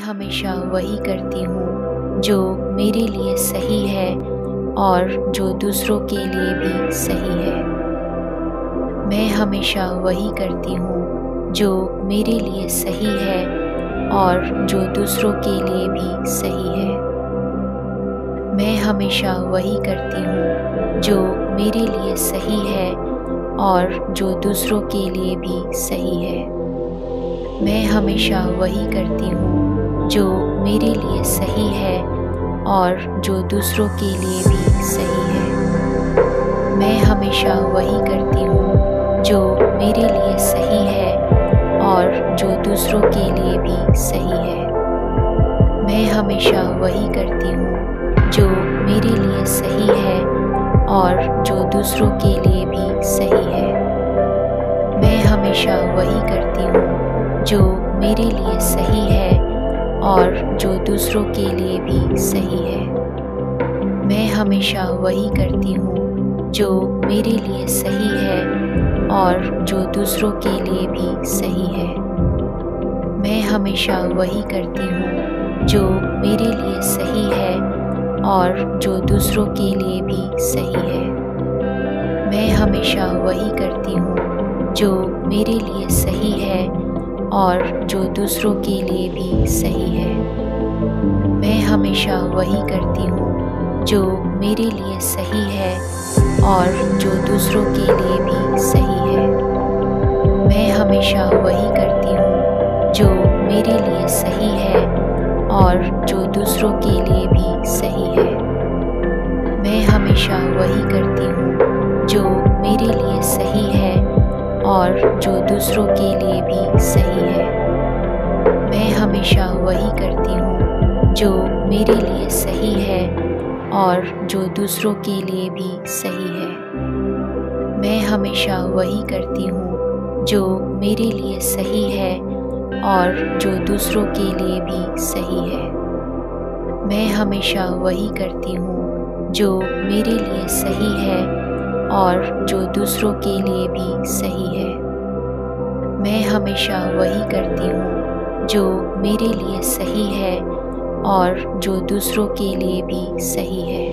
हमेशा वही करती हूँ जो मेरे लिए सही है और जो दूसरों के लिए भी सही है। मैं हमेशा वही करती हूँ जो मेरे लिए सही है और जो दूसरों के लिए भी सही है। मैं हमेशा वही करती हूँ जो मेरे लिए सही है और जो दूसरों के लिए भी सही है। मैं हमेशा वही करती हूँ जो मेरे लिए सही है और जो दूसरों के लिए भी सही है। मैं हमेशा वही करती हूँ जो मेरे लिए सही है और जो दूसरों के लिए भी सही है। मैं हमेशा वही करती हूँ जो मेरे लिए सही है और जो दूसरों के लिए भी सही है। मैं हमेशा वही करती हूँ जो मेरे लिए सही है और जो दूसरों के लिए भी सही है। मैं हमेशा वही करती हूँ जो मेरे लिए सही है और जो दूसरों के लिए भी सही है। मैं हमेशा वही करती हूँ जो मेरे लिए सही है और जो दूसरों के लिए भी सही है। मैं हमेशा वही करती हूँ जो मेरे लिए सही है और जो दूसरों के लिए भी सही है। मैं हमेशा वही करती हूँ जो मेरे लिए सही है और जो दूसरों के लिए भी सही है। मैं हमेशा वही करती हूँ जो मेरे लिए सही है और जो दूसरों के लिए भी सही है। मैं हमेशा वही करती हूँ जो मेरे लिए सही है और जो दूसरों के लिए भी सही है। मैं हमेशा वही करती हूँ जो मेरे लिए सही है और जो दूसरों के लिए भी सही है। मैं हमेशा वही करती हूँ जो मेरे लिए सही है और जो दूसरों के लिए भी सही है। मैं हमेशा वही करती हूँ जो मेरे लिए सही है और जो दूसरों के लिए भी सही है। मैं हमेशा वही करती हूँ जो मेरे लिए सही है और जो दूसरों के लिए भी सही है।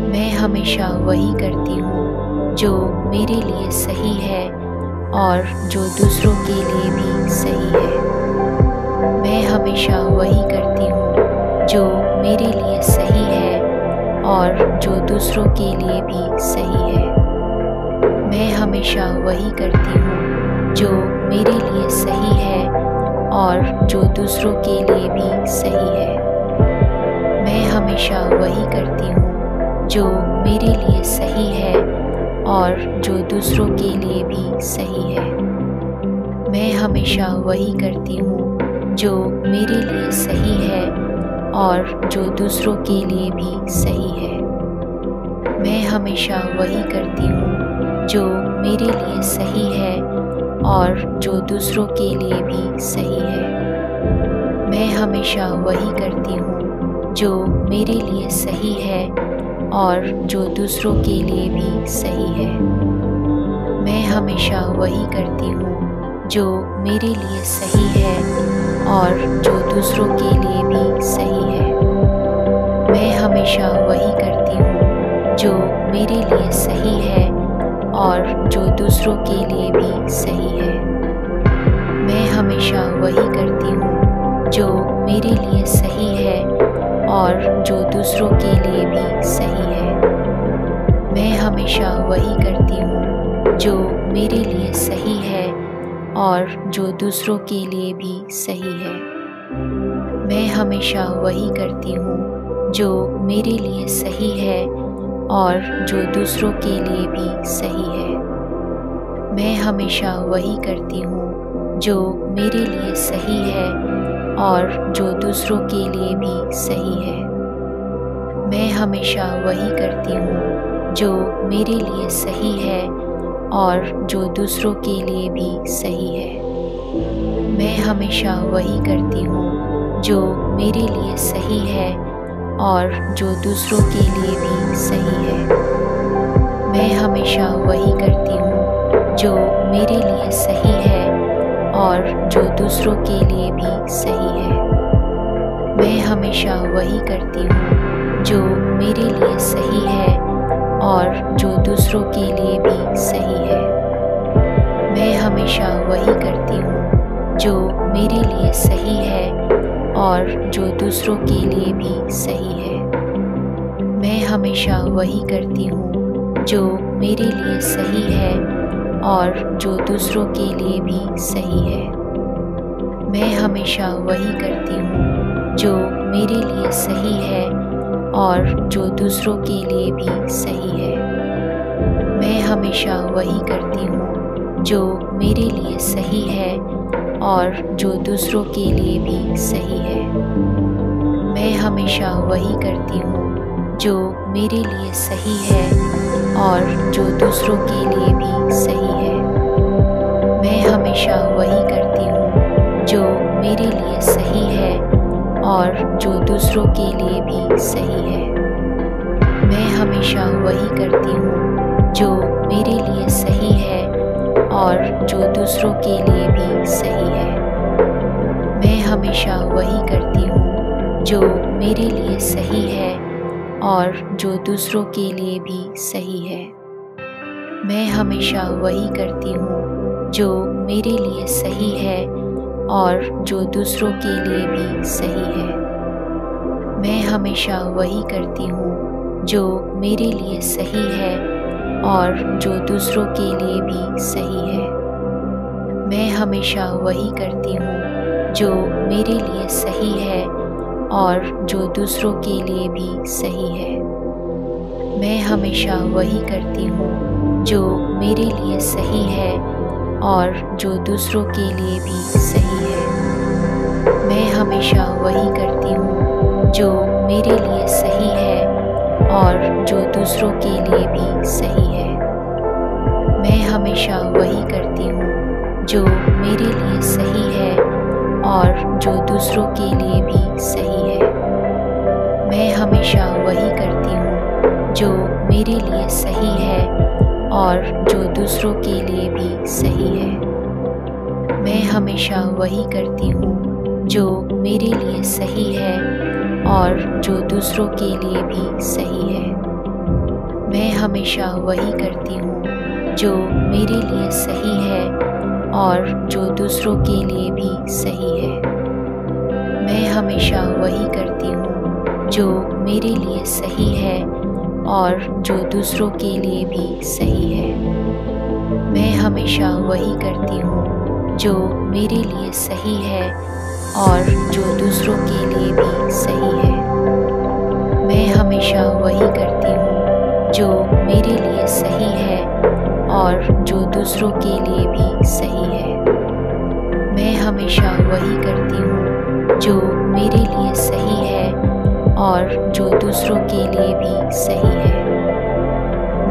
मैं हमेशा वही करती हूँ जो मेरे लिए सही है और जो दूसरों के लिए भी सही है। मैं हमेशा वही करती हूँ जो मेरे लिए सही है और जो दूसरों के लिए भी सही है। मैं हमेशा वही करती हूँ जो मेरे लिए सही है और जो दूसरों के लिए भी सही है। मैं हमेशा वही करती हूँ जो मेरे लिए सही है और जो दूसरों के लिए भी सही है। मैं हमेशा वही करती हूँ जो मेरे लिए सही है और जो दूसरों के लिए भी सही है। मैं हमेशा वही करती हूँ जो मेरे लिए सही है और जो दूसरों के लिए भी सही है। मैं हमेशा वही करती हूँ जो मेरे लिए सही है और जो दूसरों के लिए भी सही है। मैं हमेशा वही करती हूँ जो मेरे लिए सही है और जो दूसरों के लिए भी सही है। मैं हमेशा वही करती हूँ जो मेरे लिए सही है और जो दूसरों के लिए भी सही है। मैं हमेशा वही करती हूँ जो मेरे लिए सही है और जो दूसरों के लिए भी सही है। मैं हमेशा वही करती हूँ जो मेरे लिए सही है और जो दूसरों के लिए भी सही है। मैं हमेशा वही करती हूँ जो मेरे लिए सही है और जो दूसरों के लिए भी सही है। मैं हमेशा वही करती हूँ जो मेरे लिए सही है और जो दूसरों के लिए भी सही है। मैं हमेशा वही करती हूँ जो मेरे लिए सही है और जो दूसरों के लिए भी सही है। मैं हमेशा वही करती हूँ जो मेरे लिए सही है और जो दूसरों के लिए भी सही है। मैं हमेशा वही करती हूँ जो मेरे लिए सही है और जो दूसरों के लिए भी सही है। हमेशा वही करती हूँ जो मेरे लिए सही है और जो दूसरों के लिए भी सही है। मैं हमेशा वही करती हूँ जो मेरे लिए सही है और जो दूसरों के लिए भी सही है। मैं हमेशा वही करती हूँ जो मेरे लिए सही है और जो दूसरों के लिए भी सही है। मैं हमेशा वही करती हूँ जो मेरे लिए सही है और जो दूसरों के लिए भी सही है। मैं हमेशा वही करती हूँ जो मेरे लिए सही है और जो दूसरों के लिए भी सही है। मैं हमेशा वही करती हूँ जो मेरे लिए सही है और जो दूसरों के लिए भी सही है। मैं हमेशा वही करती हूँ जो मेरे लिए सही है और जो दूसरों के लिए भी सही है। मैं हमेशा वही करती हूँ जो मेरे लिए सही है और जो दूसरों के लिए भी सही है। मैं हमेशा वही करती हूँ जो मेरे लिए सही है और जो दूसरों के लिए भी सही है। मैं हमेशा वही करती हूँ जो मेरे लिए सही है और जो दूसरों के लिए भी सही है। मैं हमेशा वही करती हूँ जो मेरे लिए सही है और जो दूसरों के लिए भी सही है। मैं हमेशा वही करती हूँ जो मेरे लिए सही है और जो दूसरों के लिए भी सही है। मैं हमेशा वही करती हूँ जो मेरे लिए सही है और जो दूसरों के लिए भी सही है। मैं हमेशा वही करती हूँ जो मेरे लिए सही है और जो दूसरों के लिए भी सही है। मैं हमेशा वही करती हूँ जो मेरे लिए सही है और जो दूसरों के लिए भी सही है। मैं हमेशा वही करती हूँ जो मेरे लिए सही है और जो दूसरों के लिए भी सही है। मैं हमेशा वही करती हूँ जो मेरे लिए सही है और जो दूसरों के लिए भी सही है। मैं हमेशा वही करती हूँ जो मेरे लिए सही है और जो दूसरों के लिए भी सही है। मैं हमेशा वही करती हूँ जो मेरे लिए सही है और जो दूसरों के लिए भी सही है। मैं हमेशा वही करती हूँ जो मेरे लिए सही है और जो दूसरों के लिए भी सही है। मैं हमेशा वही करती हूँ जो मेरे लिए सही है और जो दूसरों के लिए भी सही है। मैं हमेशा वही करती हूँ जो मेरे लिए सही है और जो दूसरों के लिए भी सही है।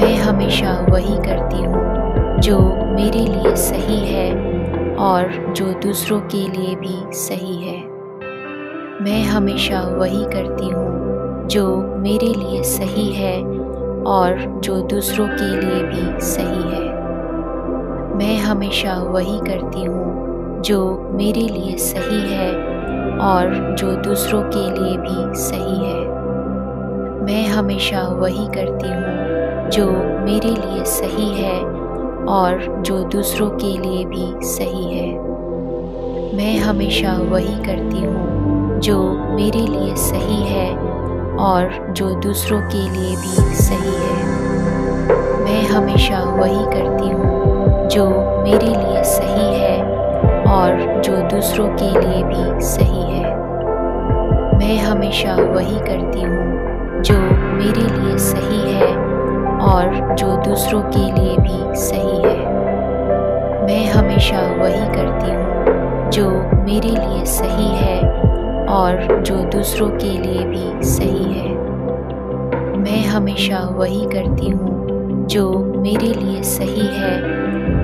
मैं हमेशा वही करती हूँ जो मेरे लिए सही है और जो दूसरों के लिए भी सही है। मैं हमेशा वही करती हूँ जो मेरे लिए सही है और जो दूसरों के लिए भी सही है। मैं हमेशा वही करती हूँ जो मेरे लिए सही है और जो दूसरों के लिए भी सही है। मैं हमेशा वही करती हूँ जो मेरे लिए सही है और जो दूसरों के लिए भी सही है। मैं हमेशा वही करती हूँ जो मेरे लिए सही है और जो दूसरों के लिए भी सही है। मैं हमेशा वही करती हूँ जो मेरे लिए सही है और जो दूसरों के लिए भी सही है। मैं हमेशा वही करती हूँ जो मेरे लिए सही है और जो दूसरों के लिए भी सही है। मैं हमेशा वही करती हूँ जो मेरे लिए सही है और जो दूसरों के लिए भी सही है। मैं हमेशा वही करती हूँ जो मेरे लिए सही है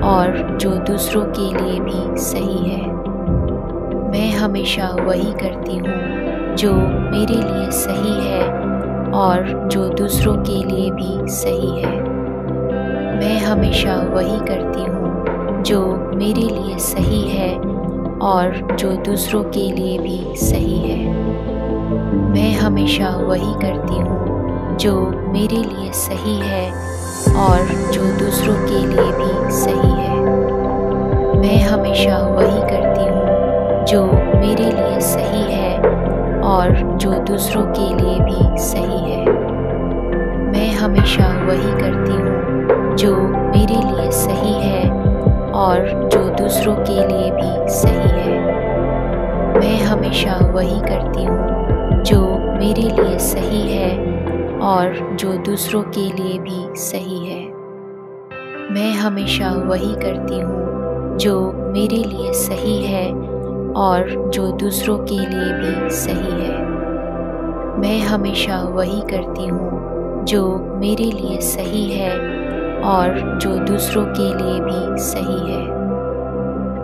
और जो दूसरों के लिए भी सही है। मैं हमेशा वही करती हूँ जो मेरे लिए सही है और जो दूसरों के लिए भी सही है। मैं हमेशा वही करती हूँ जो मेरे लिए सही है और जो दूसरों के लिए भी सही है। मैं हमेशा वही करती हूँ जो मेरे लिए सही है और जो दूसरों के लिए भी सही है। मैं हमेशा वही करती हूँ जो मेरे लिए सही है और जो दूसरों के लिए भी सही है। मैं हमेशा वही करती हूँ जो मेरे लिए सही है और जो दूसरों के लिए भी सही है। मैं हमेशा वही करती हूँ जो मेरे लिए सही है और जो दूसरों के लिए भी सही है। मैं हमेशा वही करती हूँ जो मेरे लिए सही है और जो दूसरों के लिए भी सही है। मैं हमेशा वही करती हूँ जो मेरे लिए सही है और जो दूसरों के लिए भी सही है।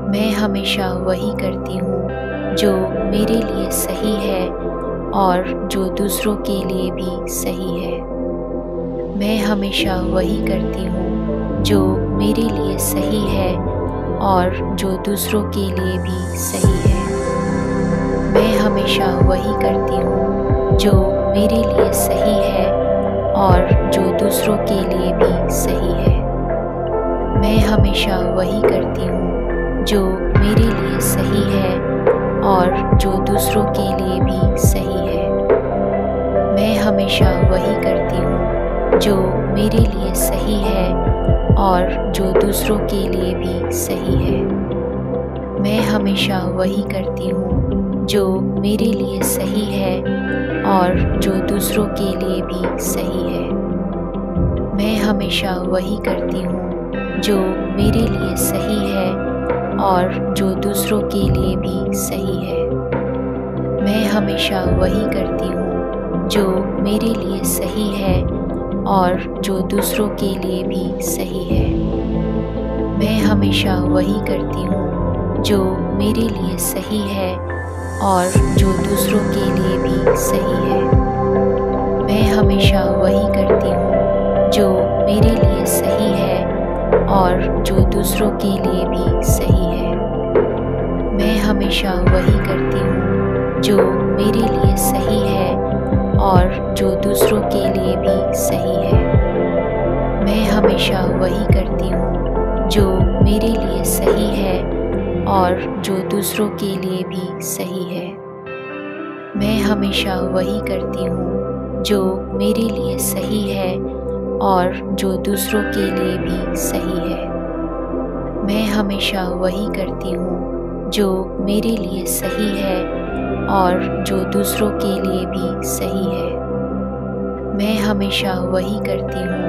मैं हमेशा वही करती हूँ जो मेरे लिए सही है और जो दूसरों के लिए भी सही है। मैं हमेशा वही करती हूँ जो मेरे लिए सही है और जो दूसरों के लिए भी सही है। मैं हमेशा वही करती हूँ जो मेरे लिए सही है और जो दूसरों के लिए भी सही है। मैं हमेशा वही करती हूँ जो मेरे लिए सही है और जो दूसरों के लिए भी सही है। मैं हमेशा वही करती हूँ जो मेरे लिए सही है और जो दूसरों के लिए भी सही है। मैं हमेशा वही करती हूँ जो मेरे लिए सही है और जो दूसरों के लिए भी सही है। मैं हमेशा वही करती हूँ जो मेरे लिए सही है और जो दूसरों के लिए भी सही है। मैं हमेशा वही करती हूँ जो मेरे लिए सही है और जो दूसरों के लिए भी सही है। मैं हमेशा वही करती हूँ जो मेरे लिए सही है और जो दूसरों के लिए भी सही है। मैं हमेशा वही करती हूँ जो मेरे लिए सही है और जो दूसरों के लिए भी सही है। मैं हमेशा वही करती हूँ जो मेरे लिए सही है और जो दूसरों के लिए भी सही है। मैं हमेशा वही करती हूँ जो मेरे लिए सही है और जो दूसरों के लिए भी सही है। मैं हमेशा वही करती हूँ जो मेरे लिए सही है और जो दूसरों के लिए भी सही है। मैं हमेशा वही करती हूँ जो मेरे लिए सही है और जो दूसरों के लिए भी सही है। मैं हमेशा वही करती हूँ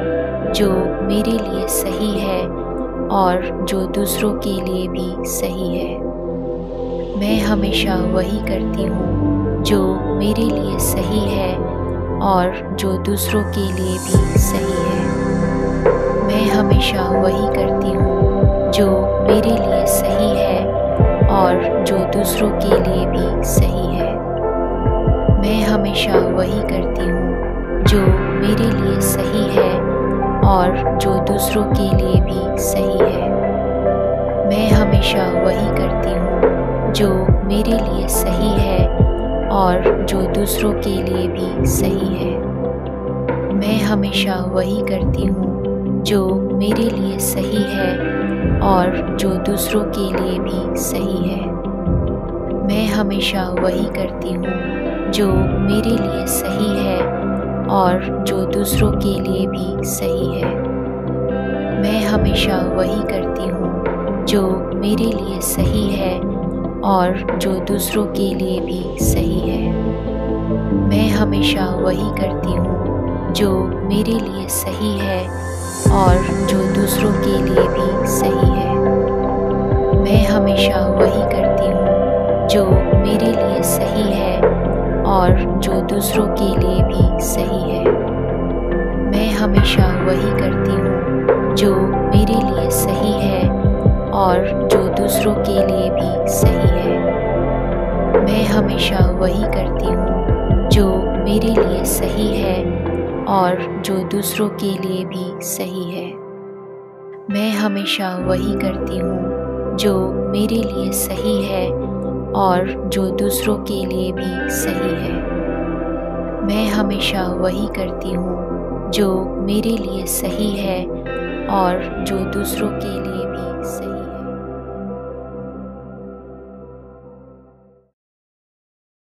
जो मेरे लिए सही है और जो दूसरों के लिए भी सही है। मैं हमेशा वही करती हूँ जो मेरे लिए सही है और जो दूसरों के लिए भी सही है। मैं हमेशा वही करती हूँ जो मेरे लिए सही है और जो दूसरों के लिए भी सही है। मैं हमेशा वही करती हूँ जो मेरे लिए सही है और जो दूसरों के लिए भी सही है। मैं हमेशा वही करती हूँ जो मेरे लिए सही है और जो दूसरों के लिए भी सही है। मैं हमेशा वही करती हूँ जो मेरे लिए सही है और जो दूसरों के लिए भी सही है। मैं हमेशा वही करती हूँ जो मेरे लिए सही है और जो दूसरों के लिए भी सही है। मैं हमेशा वही करती हूँ जो मेरे लिए सही है और जो दूसरों के लिए भी सही है। मैं हमेशा वही करती हूँ जो मेरे लिए सही है और जो दूसरों के लिए भी सही है। मैं हमेशा वही करती हूँ जो मेरे लिए सही है और जो दूसरों के लिए भी सही है। मैं हमेशा वही करती हूँ जो मेरे लिए सही है और जो दूसरों के लिए भी सही है। मैं हमेशा वही करती हूँ जो मेरे लिए सही है और जो दूसरों के लिए भी सही है। मैं हमेशा वही करती हूँ जो मेरे लिए सही है और जो दूसरों के लिए भी सही है। मैं हमेशा वही करती हूँ जो मेरे लिए सही है और जो दूसरों के लिए